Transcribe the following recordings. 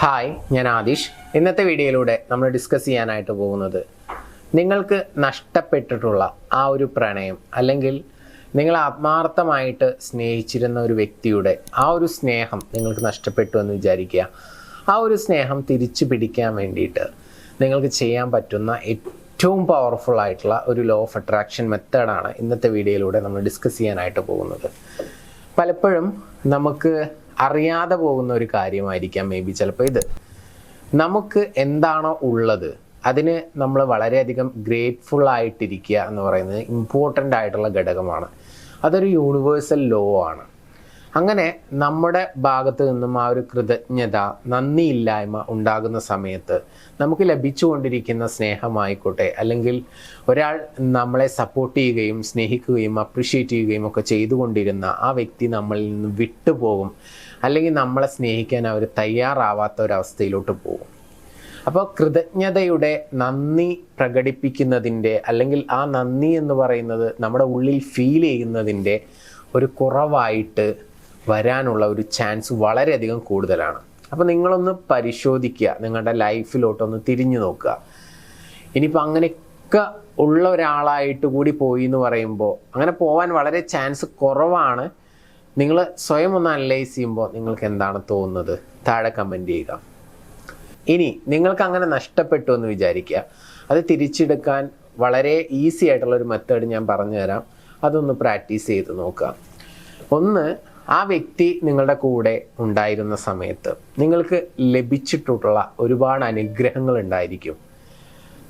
Hi, ഞാൻ ആദിഷ്. ഇന്നത്തെ വീഡിയോയിലൂടെ നമ്മൾ ഡിസ്കസ് ചെയ്യാനായിട്ട് പോകുന്നത് നിങ്ങൾക്ക് നഷ്ടപ്പെട്ടിട്ടുള്ള ആ ഒരു പ്രണയം, അല്ലെങ്കിൽ നിങ്ങൾ ആത്മാർത്ഥമായിട്ട് സ്നേഹിച്ചിരുന്ന ഒരു വ്യക്തിയുടെ ആ ഒരു സ്നേഹം നിങ്ങൾക്ക് നഷ്ടപ്പെട്ടു എന്ന് വിചാരിക്കുക. ആ ഒരു സ്നേഹം തിരിച്ചു പിടിക്കാൻ വേണ്ടിയിട്ട് നിങ്ങൾക്ക് ചെയ്യാൻ പറ്റുന്ന ഏറ്റവും പവർഫുൾ ആയിട്ടുള്ള ഒരു ലോ ഓഫ് അട്രാക്ഷൻ മെത്തേഡാണ് ഇന്നത്തെ വീഡിയോയിലൂടെ നമ്മൾ ഡിസ്കസ് ചെയ്യാനായിട്ട് പോകുന്നത്. പലപ്പോഴും നമുക്ക് അറിയാതെ പോകുന്ന ഒരു കാര്യമായിരിക്കാം ചിലപ്പോൾ ഇത്. നമുക്ക് എന്താണോ ഉള്ളത് അതിന് നമ്മൾ വളരെയധികം ഗ്രേറ്റ്ഫുൾ ആയിട്ടിരിക്കുക എന്ന് പറയുന്നത് ഇമ്പോർട്ടൻ്റ് ആയിട്ടുള്ള ഘടകമാണ്. അതൊരു യൂണിവേഴ്സൽ ലോ ആണ്. അങ്ങനെ നമ്മുടെ ഭാഗത്ത് നിന്നും ആ ഒരു കൃതജ്ഞത, നന്ദിയില്ലായ്മ ഉണ്ടാകുന്ന സമയത്ത് നമുക്ക് ലഭിച്ചുകൊണ്ടിരിക്കുന്ന സ്നേഹമായിക്കോട്ടെ, അല്ലെങ്കിൽ ഒരാൾ നമ്മളെ സപ്പോർട്ട് ചെയ്യുകയും സ്നേഹിക്കുകയും അപ്രിഷ്യേറ്റ് ചെയ്യുകയും ഒക്കെ ചെയ്തുകൊണ്ടിരുന്ന ആ വ്യക്തി നമ്മളിൽ നിന്ന് വിട്ടുപോകും, അല്ലെങ്കിൽ നമ്മളെ സ്നേഹിക്കാൻ അവർ തയ്യാറാവാത്ത ഒരവസ്ഥയിലോട്ട് പോകും. അപ്പോൾ കൃതജ്ഞതയുടെ, നന്ദി പ്രകടിപ്പിക്കുന്നതിൻ്റെ, അല്ലെങ്കിൽ ആ നന്ദി എന്ന് പറയുന്നത് നമ്മുടെ ഉള്ളിൽ ഫീൽ ചെയ്യുന്നതിൻ്റെ ഒരു കുറവായിട്ട് വരാനുള്ള ഒരു ചാൻസ് വളരെയധികം കൂടുതലാണ്. അപ്പോൾ നിങ്ങളൊന്ന് പരിശോധിക്കുക, നിങ്ങളുടെ ലൈഫിലോട്ടൊന്ന് തിരിഞ്ഞു നോക്കുക. ഇനിയിപ്പോൾ അങ്ങനെയൊക്കെ ഉള്ള ഒരാളായിട്ട് കൂടി പോയി എന്ന് പറയുമ്പോൾ, അങ്ങനെ പോകാൻ വളരെ ചാൻസ് കുറവാണ്. നിങ്ങൾ സ്വയം ഒന്ന് അനലൈസ് ചെയ്യുമ്പോൾ നിങ്ങൾക്ക് എന്താണ് തോന്നുന്നത്? താഴെ കമൻറ്റ് ചെയ്യുക. ഇനി നിങ്ങൾക്ക് അങ്ങനെ നഷ്ടപ്പെട്ടു എന്ന് വിചാരിക്കുക. അത് തിരിച്ചെടുക്കാൻ വളരെ ഈസി ആയിട്ടുള്ളൊരു മെത്തേഡ് ഞാൻ പറഞ്ഞു തരാം. അതൊന്ന് പ്രാക്ടീസ് ചെയ്ത് നോക്കുക. ഒന്ന്, ആ വ്യക്തി നിങ്ങളുടെ കൂടെ ഉണ്ടായിരുന്ന സമയത്ത് നിങ്ങൾക്ക് ലഭിച്ചിട്ടുള്ള ഒരുപാട് അനുഗ്രഹങ്ങൾ ഉണ്ടായിരിക്കും.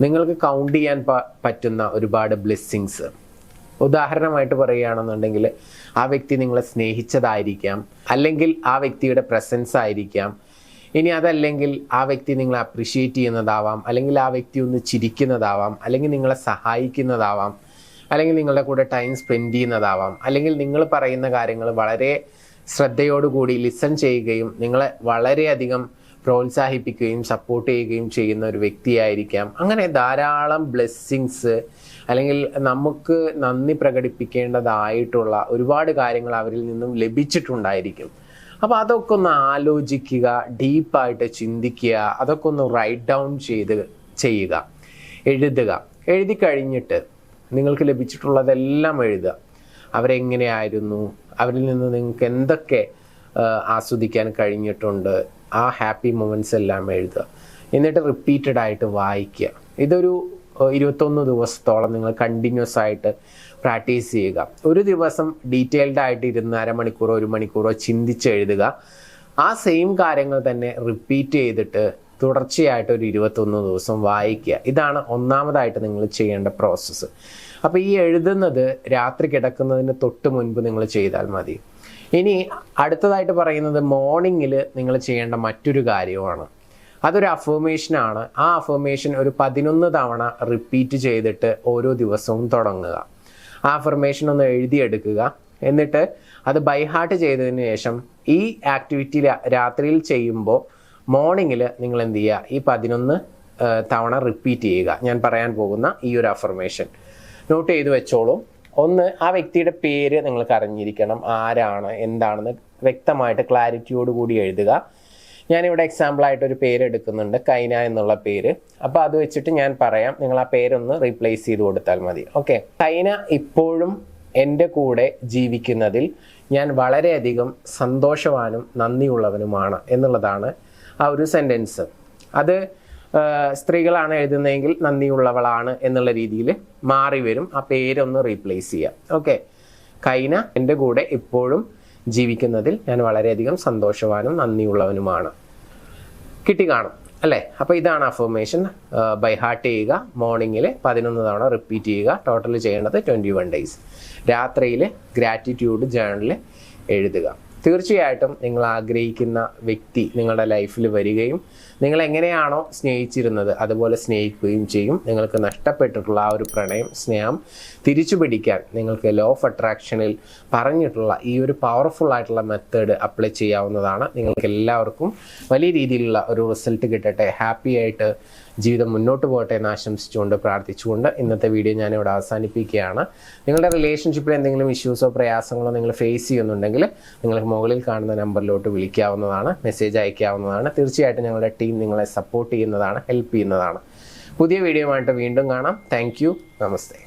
നിങ്ങൾക്ക് കൗണ്ട് ചെയ്യാൻ പറ്റുന്ന ഒരുപാട് ബ്ലെസ്സിങ്സ്. ഉദാഹരണമായിട്ട് പറയുകയാണെന്നുണ്ടെങ്കിൽ ആ വ്യക്തി നിങ്ങളെ സ്നേഹിച്ചതായിരിക്കാം, അല്ലെങ്കിൽ ആ വ്യക്തിയുടെ പ്രസൻസ് ആയിരിക്കാം. ഇനി അതല്ലെങ്കിൽ ആ വ്യക്തി നിങ്ങളെ അപ്രിഷ്യേറ്റ് ചെയ്യുന്നതാവാം, അല്ലെങ്കിൽ ആ വ്യക്തി ഒന്ന് ചിരിക്കുന്നതാവാം, അല്ലെങ്കിൽ നിങ്ങളെ സഹായിക്കുന്നതാവാം, അല്ലെങ്കിൽ നിങ്ങളുടെ കൂടെ ടൈം സ്പെൻഡ് ചെയ്യുന്നതാവാം, അല്ലെങ്കിൽ നിങ്ങൾ പറയുന്ന കാര്യങ്ങൾ വളരെ ശ്രദ്ധയോടുകൂടി ലിസൺ ചെയ്യുകയും നിങ്ങളെ വളരെയധികം പ്രോത്സാഹിപ്പിക്കുകയും സപ്പോർട്ട് ചെയ്യുകയും ചെയ്യുന്ന ഒരു വ്യക്തിയായിരിക്കാം. അങ്ങനെ ധാരാളം ബ്ലെസ്സിങ്സ്, അല്ലെങ്കിൽ നമുക്ക് നന്ദി പ്രകടിപ്പിക്കേണ്ടതായിട്ടുള്ള ഒരുപാട് കാര്യങ്ങൾ അവരിൽ നിന്നും ലഭിച്ചിട്ടുണ്ടായിരിക്കും. അപ്പോൾ അതൊക്കെ ഒന്ന് ആലോചിക്കുക, ഡീപ്പായിട്ട് ചിന്തിക്കുക, അതൊക്കെ ഒന്ന് റൈറ്റ് ഡൗൺ ചെയ്യുക, എഴുതുക. എഴുതി കഴിഞ്ഞിട്ട് നിങ്ങൾക്ക് ലഭിച്ചിട്ടുള്ളതെല്ലാം എഴുതുക. അവരെങ്ങനെയായിരുന്നു, അവരിൽ നിന്ന് നിങ്ങൾക്ക് എന്തൊക്കെ ആസ്വദിക്കാൻ കഴിഞ്ഞിട്ടുണ്ട്, ആ ഹാപ്പി മൊമെൻറ്റ്സ് എല്ലാം എഴുതുക. എന്നിട്ട് റിപ്പീറ്റഡ് ആയിട്ട് വായിക്കുക. ഇതൊരു 21 ദിവസത്തോളം നിങ്ങൾ കണ്ടിന്യൂസ് ആയിട്ട് പ്രാക്ടീസ് ചെയ്യുക. ഒരു ദിവസം ഡീറ്റെയിൽഡ് ആയിട്ട് ഇരുന്ന് അരമണിക്കൂറോ 1 മണിക്കൂറോ ചിന്തിച്ചെഴുതുക. ആ സെയിം കാര്യങ്ങൾ തന്നെ റിപ്പീറ്റ് ചെയ്തിട്ട് തുടർച്ചയായിട്ട് ഒരു 21 ദിവസം വായിക്കുക. ഇതാണ് ഒന്നാമതായിട്ട് നിങ്ങൾ ചെയ്യേണ്ട പ്രോസസ്സ്. അപ്പോൾ ഈ എഴുതുന്നത് രാത്രി കിടക്കുന്നതിന് തൊട്ട് മുൻപ് നിങ്ങൾ ചെയ്താൽ മതി. ഇനി അടുത്തതായിട്ട് പറയുന്നത് മോർണിംഗിൽ നിങ്ങൾ ചെയ്യേണ്ട മറ്റൊരു കാര്യമാണ്. അതൊരു അഫർമേഷനാണ്. ആ അഫർമേഷൻ ഒരു 11 തവണ റിപ്പീറ്റ് ചെയ്തിട്ട് ഓരോ ദിവസവും തുടങ്ങുക. ആ അഫർമേഷൻ ഒന്ന് എഴുതിയെടുക്കുക. എന്നിട്ട് അത് ബൈ ഹാർട്ട് ചെയ്തതിന് ശേഷം ഈ ആക്ടിവിറ്റി രാത്രിയിൽ ചെയ്യുമ്പോൾ മോർണിംഗിൽ നിങ്ങൾ എന്ത് ചെയ്യുക, ഈ 11 തവണ റിപ്പീറ്റ് ചെയ്യുക. ഞാൻ പറയാൻ പോകുന്ന ഈ ഒരു അഫർമേഷൻ നോട്ട് ചെയ്ത് വെച്ചോളൂ. ഒന്ന്, ആ വ്യക്തിയുടെ പേര് നിങ്ങൾക്ക് അറിഞ്ഞിരിക്കണം. ആരാണ്, എന്താണെന്ന് വ്യക്തമായിട്ട് ക്ലാരിറ്റിയോടുകൂടി എഴുതുക. ഞാനിവിടെ എക്സാമ്പിളായിട്ടൊരു പേര് എടുക്കുന്നുണ്ട്, കൈന എന്നുള്ള പേര്. അപ്പോൾ അത് വെച്ചിട്ട് ഞാൻ പറയാം, നിങ്ങൾ ആ പേരൊന്ന് റീപ്ലേസ് ചെയ്ത് കൊടുത്താൽ മതി. ഓക്കെ. കൈന ഇപ്പോഴും എൻ്റെ കൂടെ ജീവിക്കുന്നതിൽ ഞാൻ വളരെയധികം സന്തോഷവാനും നന്ദിയുള്ളവനുമാണ് എന്നുള്ളതാണ് ആ ഒരു സെൻറ്റൻസ്. അത് സ്ത്രീകളാണ് എഴുതുന്നതെങ്കിൽ നന്ദിയുള്ളവളാണ് എന്നുള്ള രീതിയിൽ മാറി വരും. ആ പേരൊന്ന് റീപ്ലേസ് ചെയ്യാം. ഓക്കെ. കൈന എൻ്റെ കൂടെ ഇപ്പോഴും ജീവിക്കുന്നതിൽ ഞാൻ വളരെയധികം സന്തോഷവാനും നന്ദിയുള്ളവനുമാണ്. കിട്ടി കാണും അല്ലേ? അപ്പോൾ ഇതാണ് അഫർമേഷൻ. ബൈ ഹാർട്ട് ചെയ്യുക. മോർണിംഗിൽ 11 തവണ റിപ്പീറ്റ് ചെയ്യുക. ടോട്ടൽ ചെയ്യേണ്ടത് 21 ഡേയ്സ്. രാത്രിയിൽ ഗ്രാറ്റിറ്റ്യൂഡ് ജേർണലിൽ എഴുതുക. തീർച്ചയായിട്ടും നിങ്ങൾ ആഗ്രഹിക്കുന്ന വ്യക്തി നിങ്ങളുടെ ലൈഫിൽ വരികയും നിങ്ങൾ എങ്ങനെയാണോ സ്നേഹിച്ചിരുന്നത് അതുപോലെ സ്നേഹിക്കുകയും ചെയ്യും. നിങ്ങൾക്ക് നഷ്ടപ്പെട്ടിട്ടുള്ള ആ ഒരു പ്രണയം, സ്നേഹം തിരിച്ചു പിടിക്കാൻ നിങ്ങൾക്ക് ലോ ഓഫ് അട്രാക്ഷനിൽ പറഞ്ഞിട്ടുള്ള ഈ ഒരു പവർഫുൾ ആയിട്ടുള്ള മെത്തേഡ് അപ്ലൈ ചെയ്യാവുന്നതാണ്. നിങ്ങൾക്ക് എല്ലാവർക്കും വലിയ രീതിയിലുള്ള ഒരു റിസൾട്ട് കിട്ടട്ടെ. ഹാപ്പി ആയിട്ട് ജീവിതം മുന്നോട്ട് പോകട്ടെ എന്ന് ആശംസിച്ചുകൊണ്ട് പ്രാർത്ഥിച്ചുകൊണ്ട് ഇന്നത്തെ വീഡിയോ ഞാനിവിടെ അവസാനിപ്പിക്കുകയാണ്. നിങ്ങളുടെ റിലേഷൻഷിപ്പിൽ എന്തെങ്കിലും ഇഷ്യൂസോ പ്രയാസങ്ങളോ നിങ്ങൾ ഫേസ് ചെയ്യുന്നുണ്ടെങ്കിൽ നിങ്ങൾക്ക് മുകളിൽ കാണുന്ന നമ്പറിലോട്ട് വിളിക്കാവുന്നതാണ്, മെസ്സേജ് അയക്കാവുന്നതാണ്. തീർച്ചയായിട്ടും ഞങ്ങളുടെ ടീം നിങ്ങളെ സപ്പോർട്ട് ചെയ്യുന്നതാണ്, ഹെൽപ്പ് ചെയ്യുന്നതാണ്. പുതിയ വീഡിയോ ആയിട്ട് വീണ്ടും കാണാം. Thank you. നമസ്തേ.